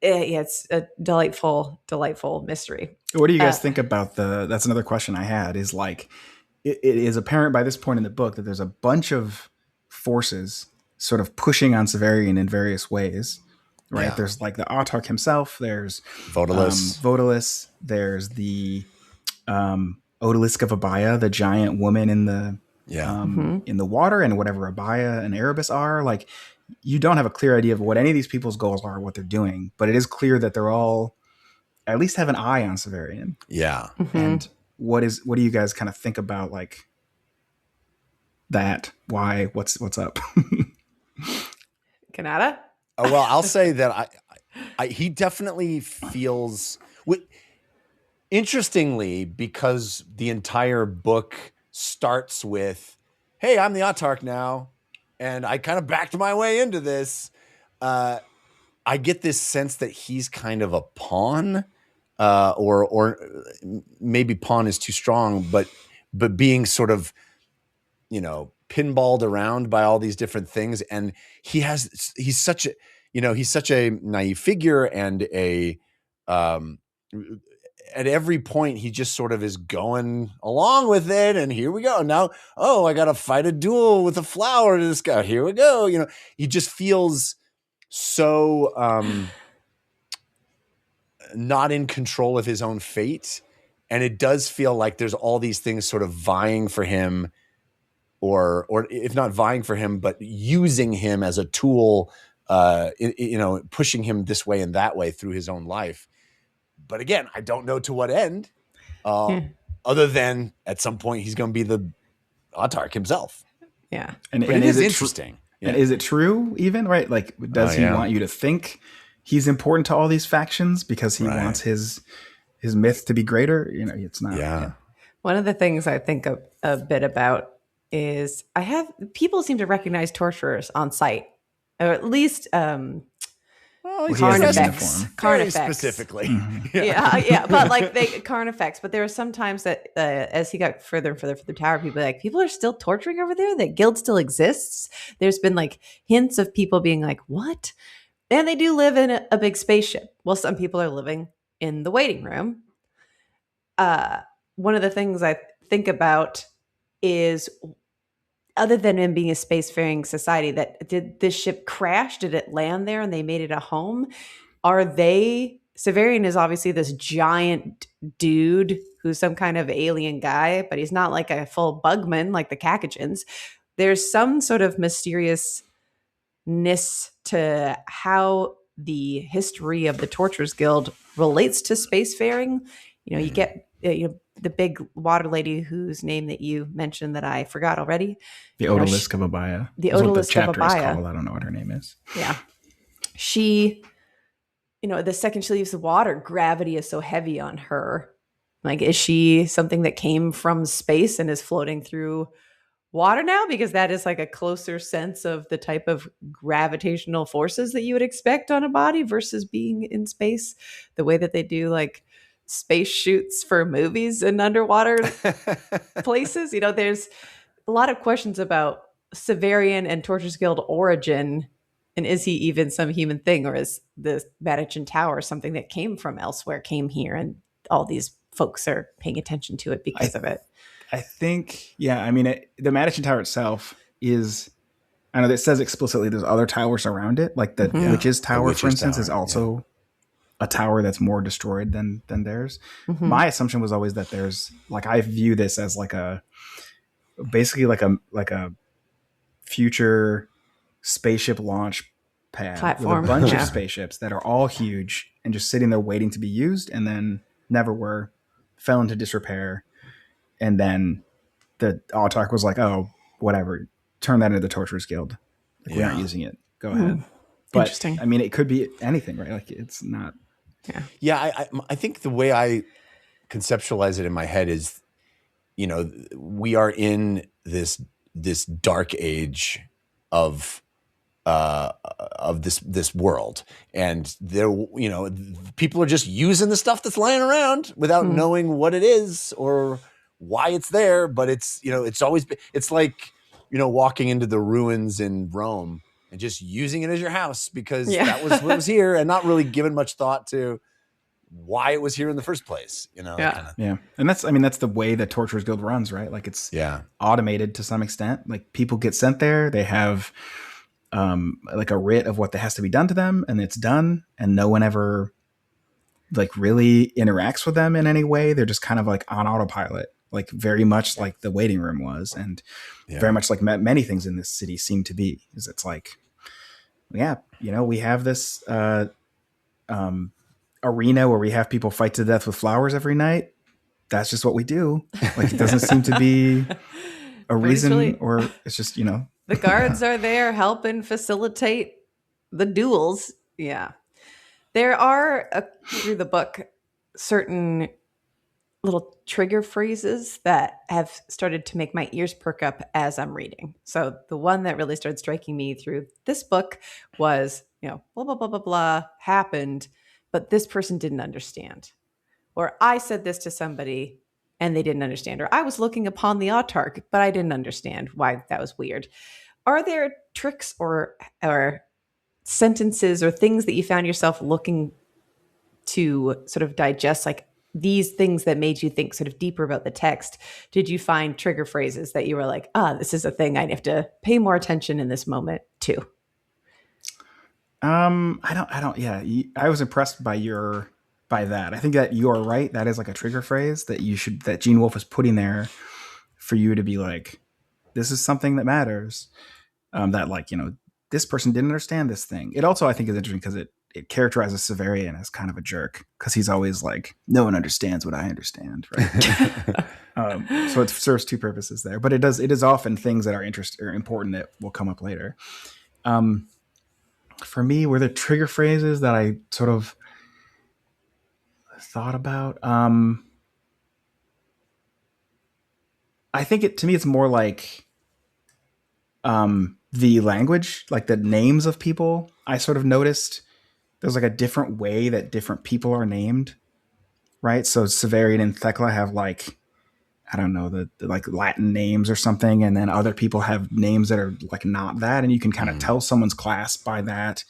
It's a delightful mystery. What do you guys think about that's another question I had, is like, it is apparent by this point in the book that there's a bunch of forces sort of pushing on Severian in various ways, right? Yeah. There's like the Autarch himself. There's Vodalis. There's the Odalisque of Abaya, the giant woman in the in the water, and whatever Abaya and Erebus are. Like, you don't have a clear idea of what any of these people's goals are, what they're doing, but it is clear that they're all at least have an eye on Severian. Yeah. And what do you guys kind of think about like that? Why? What's up? Kanata? Oh, well, I'll say that he definitely feels interestingly, because the entire book starts with, "Hey, I'm the Autarch now, and I kind of backed my way into this." I get this sense that he's kind of a pawn, or maybe pawn is too strong, but being sort of, pinballed around by all these different things. And he's such a naive figure, and at every point he just sort of is going along with it. And here we go. Now, I got to fight a duel with a flower to this guy. Here we go. He just feels so not in control of his own fate. And it does feel like there's all these things sort of vying for him, or if not vying for him, but using him as a tool, pushing him this way and that way through his own life. But again, I don't know to what end, other than at some point he's going to be the Autarch himself. Yeah. And is it interesting? And is it true even, right? Like, does he want you to think he's important to all these factions because he wants his myth to be greater? It's not. Yeah. One of the things I think a bit about is people seem to recognize torturers on sight, or at least Carnifex specifically. Mm-hmm. Yeah, but like Carnifex. But there are some times that as he got further and further from the tower, people are still torturing over there. That guild still exists. There's been like hints of people being like, "What?" And they do live in a big spaceship. Well, some people are living in the waiting room. One of the things I think about is, other than him being a spacefaring society, did this ship crash? Did it land there and they made it a home? Severian is obviously this giant dude who's some kind of alien guy, but he's not like a full bugman like the Kakajans. There's some sort of mysteriousness to how the history of the Torturers Guild relates to spacefaring. You get the big water lady whose name that you mentioned that I forgot already. The Odalisque of Abaya. The Odalisque of Abaya. Called. I don't know what her name is. Yeah. She, the second she leaves the water, gravity is so heavy on her. Like, is she something that came from space and is floating through water now? Because that is like a closer sense of the type of gravitational forces that you would expect on a body versus being in space, the way that they do like space shoots for movies and underwater places. There's a lot of questions about Severian and Torturers Guild origin, and is he even some human thing, or is the Vatican Tower something that came from elsewhere, came here, and all these folks are paying attention to it because of it? I think, the Vatican Tower itself is, I know it says explicitly there's other towers around it, like the Witch's Tower, for instance, is also a tower that's more destroyed than theirs. My assumption was always that there's, like, I view this as basically like a future spaceship launch pad platform with a bunch of spaceships that are all huge and just sitting there waiting to be used, and then never fell into disrepair. And then the Autarch was like, "Oh, whatever, turn that into the Torturers Guild. Like, we aren't using it. Go ahead." But interesting. it could be anything, right? Like, it's not. Yeah, I think the way I conceptualize it in my head is, we are in this dark age of this world, and there, people are just using the stuff that's lying around without knowing what it is or why it's there. But it's it's like walking into the ruins in Rome and just using it as your house because that was what was here, and not really giving much thought to why it was here in the first place. Yeah. And that's the way that Torturers Guild runs, right? Like, it's automated to some extent. Like, people get sent there. They have like a writ of what has to be done to them, and it's done, and no one ever like really interacts with them in any way. They're just kind of like on autopilot, like very much like the waiting room was, and very much like many things in this city seem to be. Is it's like, yeah, you know, we have this arena where we have people fight to death with flowers every night. That's just what we do. Like, it doesn't seem to be a reason, really, or it's just, you know, the guards are there helping facilitate the duels. Yeah. There are, through the book, certain little trigger phrases that have started to make my ears perk up as I'm reading. So the one that really started striking me through this book was, you know, blah, blah, blah, blah, blah, happened, but this person didn't understand. Or I said this to somebody and they didn't understand. Or I was looking upon the autarch, but I didn't understand why that was weird. Are there tricks or sentences or things that you found yourself looking to sort of digest, like these things that made you think sort of deeper about the text? Did you find trigger phrases that you were like, this is a thing I have to pay more attention in this moment too? I was impressed by that. I think that you're right. That is like a trigger phrase that Gene Wolfe is putting there for you to be like, this is something that matters. That, like, you know, this person didn't understand this thing. It also, I think, is interesting because it characterizes Severian as kind of a jerk, because he's always like, no one understands what I understand, right? So it serves two purposes there, but it is often things that are important that will come up later. For me, were there trigger phrases that I sort of thought about? I think to me it's more like the language, like the names of people. I sort of noticed there's like a different way that different people are named, right? So Severian and Thecla have, like, I don't know, the like Latin names or something, and then other people have names that are like not that, and you can kind of tell someone's class by that.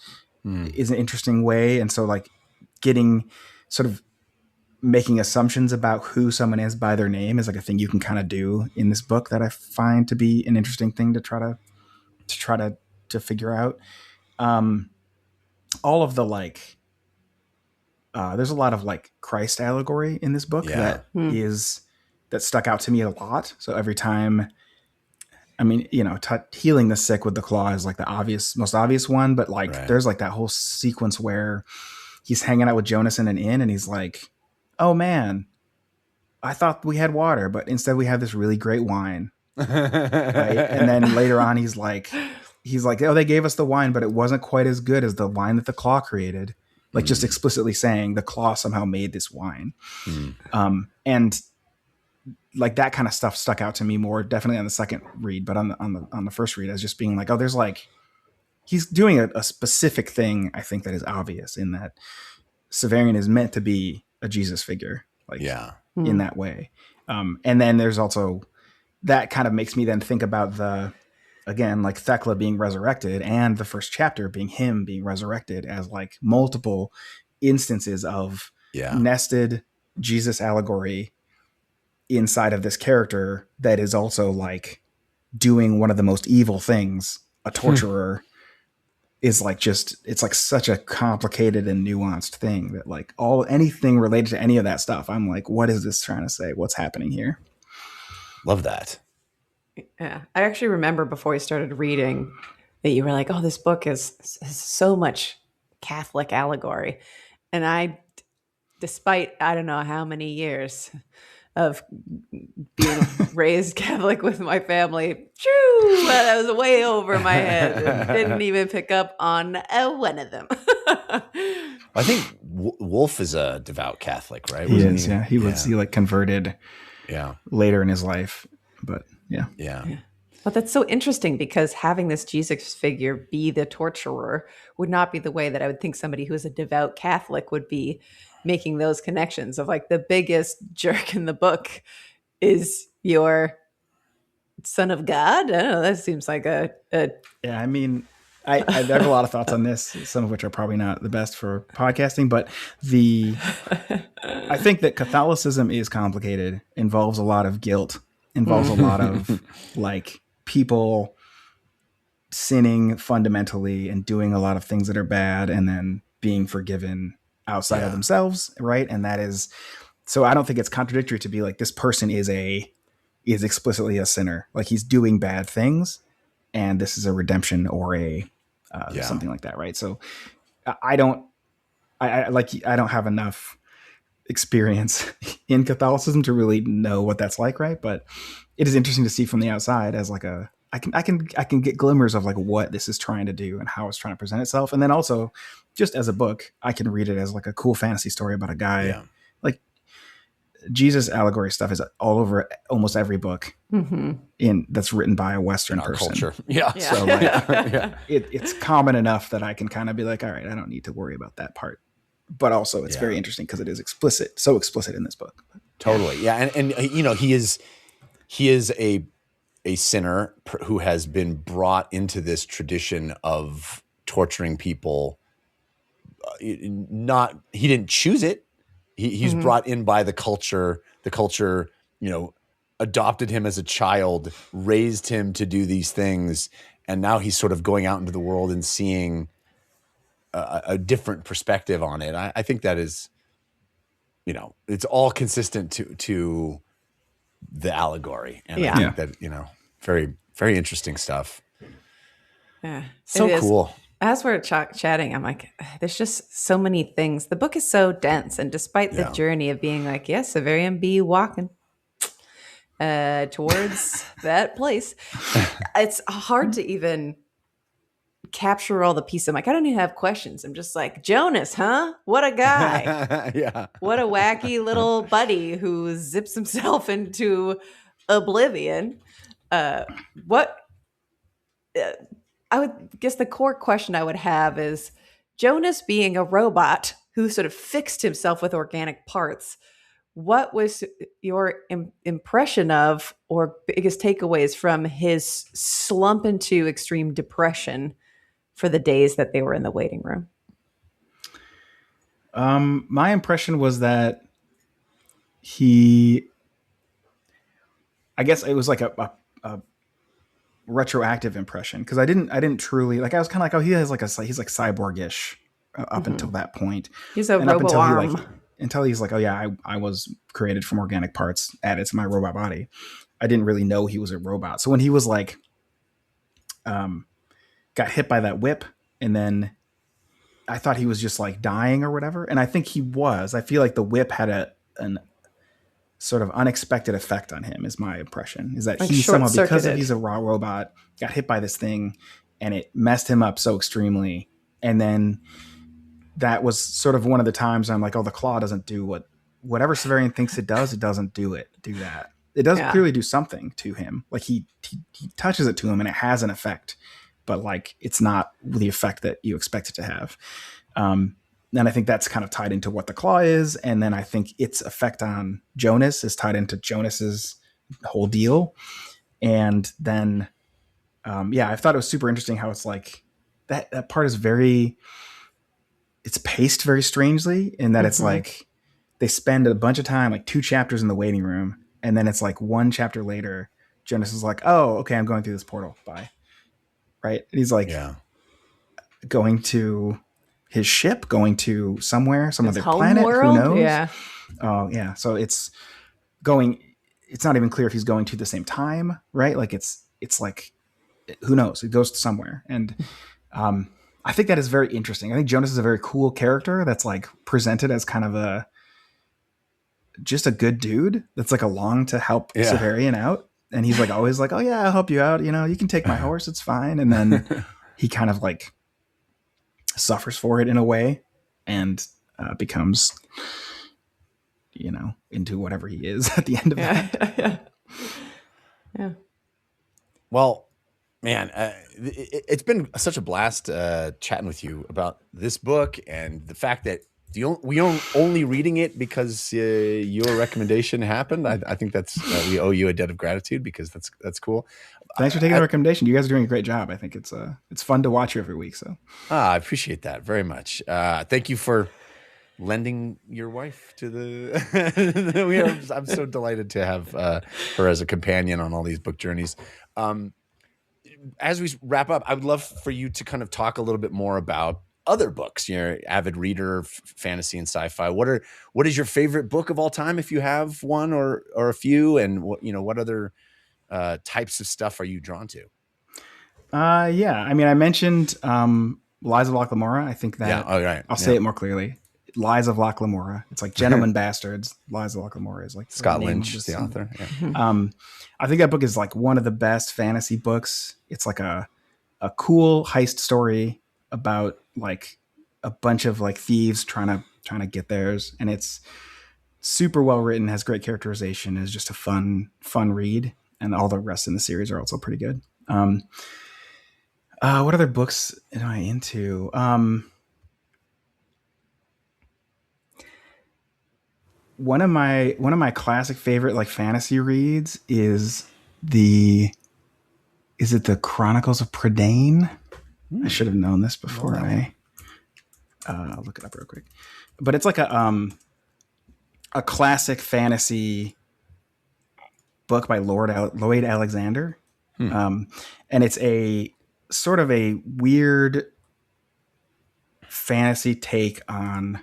Is an interesting way. And so, like, making assumptions about who someone is by their name is like a thing you can kind of do in this book that I find to be an interesting thing to try to figure out. All of the, like, there's a lot of like Christ allegory in this book that stuck out to me a lot. So every time, I mean, you know, healing the sick with the claw is like the most obvious one, but like there's like that whole sequence where he's hanging out with Jonas in an inn and he's like, oh man, I thought we had water, but instead we have this really great wine. Right? And then later on, he's like, oh, they gave us the wine, but it wasn't quite as good as the wine that the claw created. Like, just explicitly saying the claw somehow made this wine. And like that kind of stuff stuck out to me more definitely on the second read, but on the first read as just being like, oh, there's like, he's doing a specific thing, I think, that is obvious in that Severian is meant to be a Jesus figure, like in that way. And then there's also that kind of makes me then think about again, like Thecla being resurrected and the first chapter being him being resurrected as like multiple instances of nested Jesus allegory inside of this character that is also like doing one of the most evil things a torturer is, like, just, it's like such a complicated and nuanced thing that like anything related to any of that stuff, I'm like, what is this trying to say? What's happening here? Love that. Yeah. I actually remember before we started reading that you were like, oh, this book has so much Catholic allegory. And I, despite, I don't know how many years of being raised Catholic with my family, that was way over my head. And didn't even pick up on one of them. I think Wolfe is a devout Catholic, right? He is, yeah. He like converted later in his life, but yeah. But that's so interesting, because having this Jesus figure be the torturer would not be the way that I would think somebody who is a devout Catholic would be making those connections of like the biggest jerk in the book is your son of God. I don't know. That seems like a yeah. I mean, I have a lot of thoughts on this, some of which are probably not the best for podcasting, but I think that Catholicism is complicated, involves a lot of guilt, involves a lot of like people sinning fundamentally and doing a lot of things that are bad and then being forgiven outside of themselves, right? And that is, so I don't think it's contradictory to be like, this person is explicitly a sinner, like he's doing bad things, and this is a redemption or a something like that, right? So I don't have enough experience in Catholicism to really know what that's like, right? But it is interesting to see from the outside as like I can get glimmers of like what this is trying to do and how it's trying to present itself. And then also just as a book, I can read it as like a cool fantasy story about a guy. Like Jesus allegory stuff is all over almost every book that's written by a Western person. Culture. Yeah. So like it's common enough that I can kind of be like, all right, I don't need to worry about that part. But also it's very interesting because it is so explicit in this book. Totally. Yeah. And you know, he is a sinner who has been brought into this tradition of torturing people. He didn't choose it. He's brought in by the culture. The culture, you know, adopted him as a child, raised him to do these things. And now he's sort of going out into the world and seeing a different perspective on it. I think that is, you know, it's all consistent to the allegory. And I think that, you know, very, very interesting stuff. Yeah. So cool. As we're chatting, I'm like, there's just so many things. The book is so dense. And despite the journey of being like, yes, Severian be walking towards that place, it's hard to even capture all the pieces. I'm like, I don't even have questions. I'm just like, Jonas, huh? What a guy. What a wacky little buddy who zips himself into oblivion. I would guess the core question I would have is Jonas being a robot who sort of fixed himself with organic parts. What was your impression of or biggest takeaways from his slump into extreme depression for the days that they were in the waiting room? My impression was that I guess it was like a retroactive impression, because I didn't truly like. I was kind of like, oh, he's like cyborgish up until that point. He's a robo arm. Until he's like, oh yeah, I was created from organic parts added to my robot body. I didn't really know he was a robot. So when he was like, got hit by that whip, and then I thought he was just like dying or whatever, and I think he was. I feel like the whip had an sort of unexpected effect on him, is my impression, is that like he somehow, because he's a raw robot, got hit by this thing and it messed him up so extremely. And then that was sort of one of the times I'm like, oh, the claw doesn't do whatever Severian thinks it does. It doesn't do that. It does clearly do something to him. Like he touches it to him and it has an effect, but like, it's not the effect that you expect it to have. And I think that's kind of tied into what the claw is. And then I think its effect on Jonas is tied into Jonas's whole deal. And then, I thought it was super interesting how it's like that part is it's paced very strangely in that it's like they spend a bunch of time, like 2 chapters in the waiting room. And then it's like 1 chapter later, Jonas is like, oh, okay, I'm going through this portal. Bye. Right. And he's like going to his ship, going to somewhere, some other planet, world? Who knows? Yeah. Oh, yeah. So it's not even clear if he's going to the same time, right? Like it's like, who knows? It goes to somewhere. And I think that is very interesting. I think Jonas is a very cool character that's like presented as kind of just a good dude that's like along to help Severian out. And he's like always like, oh yeah, I'll help you out. You know, you can take my horse. It's fine. And then he kind of like suffers for it in a way and becomes, into whatever he is at the end of that. Yeah. Well, man, it's been such a blast chatting with you about this book and the fact that we are only reading it because your recommendation happened. I think that's we owe you a debt of gratitude, because that's cool. Thanks for taking the recommendation. You guys are doing a great job. I think it's fun to watch you every week. So I appreciate that very much. Thank you for lending your wife to the. I'm so delighted to have her as a companion on all these book journeys. as we wrap up, I would love for you to kind of talk a little bit more about other books. You're an avid reader, fantasy and sci-fi. What is your favorite book of all time, if you have one or a few? And what other types of stuff are you drawn to? Yeah. I mean, I mentioned Lies of Locke Lamora. I think that I'll say it more clearly. Lies of Locke Lamora. It's like Gentlemen Bastards. Lies of Locke Lamora is like Scott Lynch, the author. Yeah. I think that book is like one of the best fantasy books. It's like a cool heist story about like a bunch of like thieves trying to get theirs, and it's super well written, has great characterization, is just a fun read, and all the rest in the series are also pretty good. What other books am I into? One of my classic favorite like fantasy reads is the Chronicles of Prydain? I should have known this before. I'll look it up real quick. But it's like a classic fantasy book by Lloyd Alexander. And it's a sort of a weird fantasy take on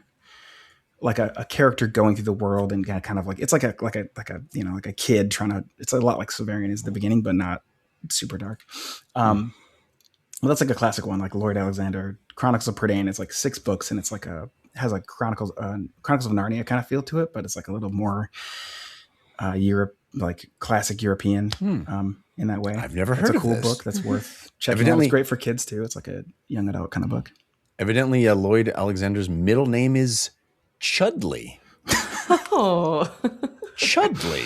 like a character going through the world, and kind of like it's like a kid trying to. It's a lot like Silverian is the beginning, but not super dark. Well, that's like a classic one, like Lloyd Alexander Chronicles of Prydain. It's like 6 books, and it's like has like Chronicles of Narnia kind of feel to it, but it's like a little more Europe, like classic European in that way. I've never heard of this. It's a cool book that's worth checking out. It's great for kids too. It's like a young adult kind of book. Evidently, Lloyd Alexander's middle name is Chudley. Oh, Chudley.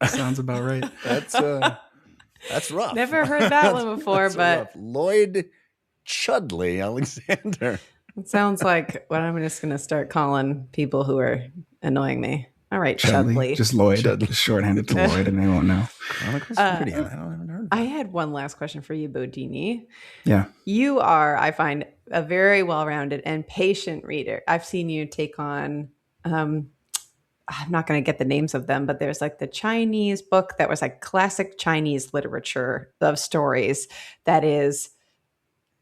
Sounds about right. That's rough. Never heard that one before, but rough. Lloyd Chudley Alexander. It sounds like what I'm just going to start calling people who are annoying me. All right, Chudley. Just Lloyd. Just shorthanded to Lloyd, and they won't know. I had one last question for you, Bodini. Yeah. You are, I find, a very well-rounded and patient reader. I've seen you take on, I'm not going to get the names of them, but there's like the Chinese book that was like classic Chinese literature of stories that is,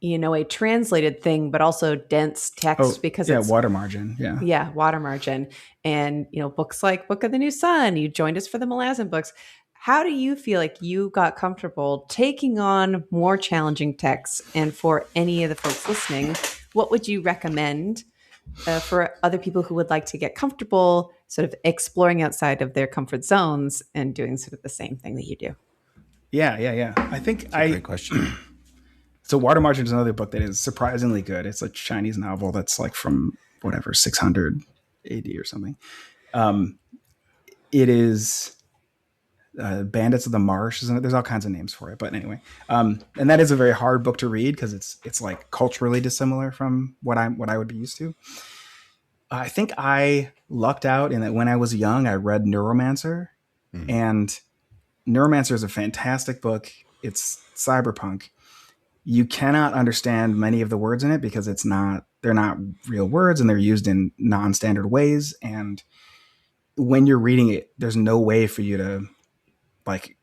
a translated thing, but also dense text because it's water margin. Yeah. Yeah. Water margin. And, books like Book of the New Sun, you joined us for the Malazan books. How do you feel like you got comfortable taking on more challenging texts? And for any of the folks listening, what would you recommend for other people who would like to get comfortable sort of exploring outside of their comfort zones and doing sort of the same thing that you do? Yeah. I think That's a great question. So Water Margin is another book that is surprisingly good. It's a Chinese novel that's like from 600 AD or something. It is Bandits of the Marsh, isn't it? There's all kinds of names for it, but anyway. And that is a very hard book to read because it's like culturally dissimilar from what I would be used to. I think I lucked out in that when I was young, I read Neuromancer, and Neuromancer is a fantastic book. It's cyberpunk. You cannot understand many of the words in it because they're not real words, and they're used in non-standard ways. And when you're reading it, there's no way for you to like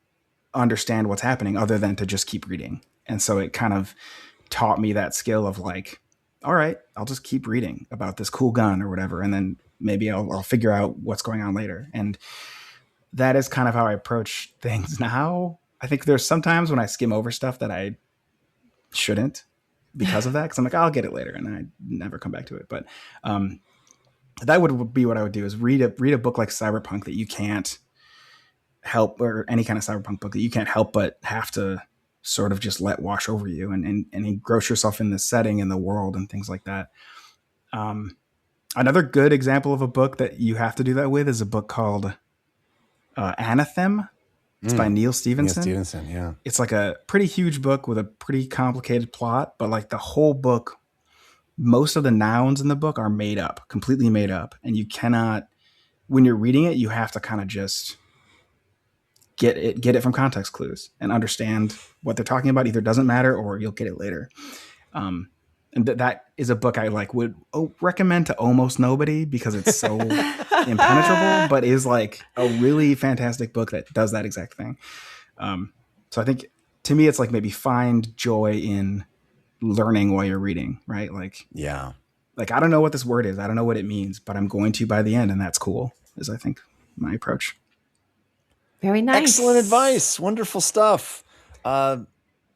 understand what's happening other than to just keep reading. And so it kind of taught me that skill of like, all right, I'll just keep reading about this cool gun or whatever. And then maybe I'll figure out what's going on later. And that is kind of how I approach things now. I think there's sometimes when I skim over stuff that I shouldn't because of that, because I'm like, I'll get it later, and I never come back to it. But that would be what I would do, is read a book like Cyberpunk that you can't help, or any kind of cyberpunk book that you can't help but have to sort of just let wash over you and engross yourself in the setting and the world and things like that. Another good example of a book that you have to do that with is a book called Anathem. It's by Neil Stephenson. Neil Stephenson, yeah. It's like a pretty huge book with a pretty complicated plot, but like the whole book, most of the nouns in the book are made up, completely made up. And you cannot, when you're reading it, you have to kind of just get it from context clues and understand what they're talking about. Either doesn't matter or you'll get it later. And that is a book I would recommend to almost nobody because it's so impenetrable, but is like a really fantastic book that does that exact thing. So I think to me, it's like maybe find joy in learning while you're reading, right? Like, Yeah. Like, I don't know what this word is. I don't know what it means, but I'm going to by the end. And that's cool, is I think my approach. Very nice. Excellent advice. Wonderful stuff.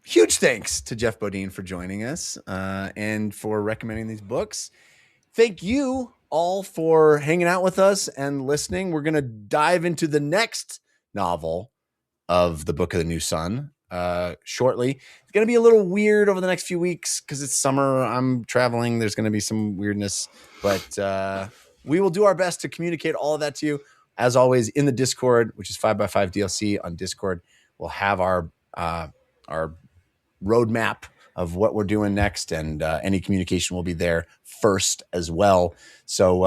Huge thanks to Jeff Beaudoin for joining us and for recommending these books. Thank you all for hanging out with us and listening. We're going to dive into the next novel of the Book of the New Sun shortly. It's going to be a little weird over the next few weeks because it's summer. I'm traveling. There's going to be some weirdness, but we will do our best to communicate all of that to you. As always, in the Discord, which is 5x5 DLC on Discord, we'll have our roadmap of what we're doing next, and any communication will be there first as well. So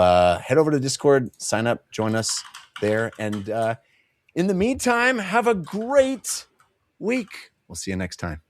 head over to Discord, sign up, join us there, and in the meantime, have a great week. We'll see you next time.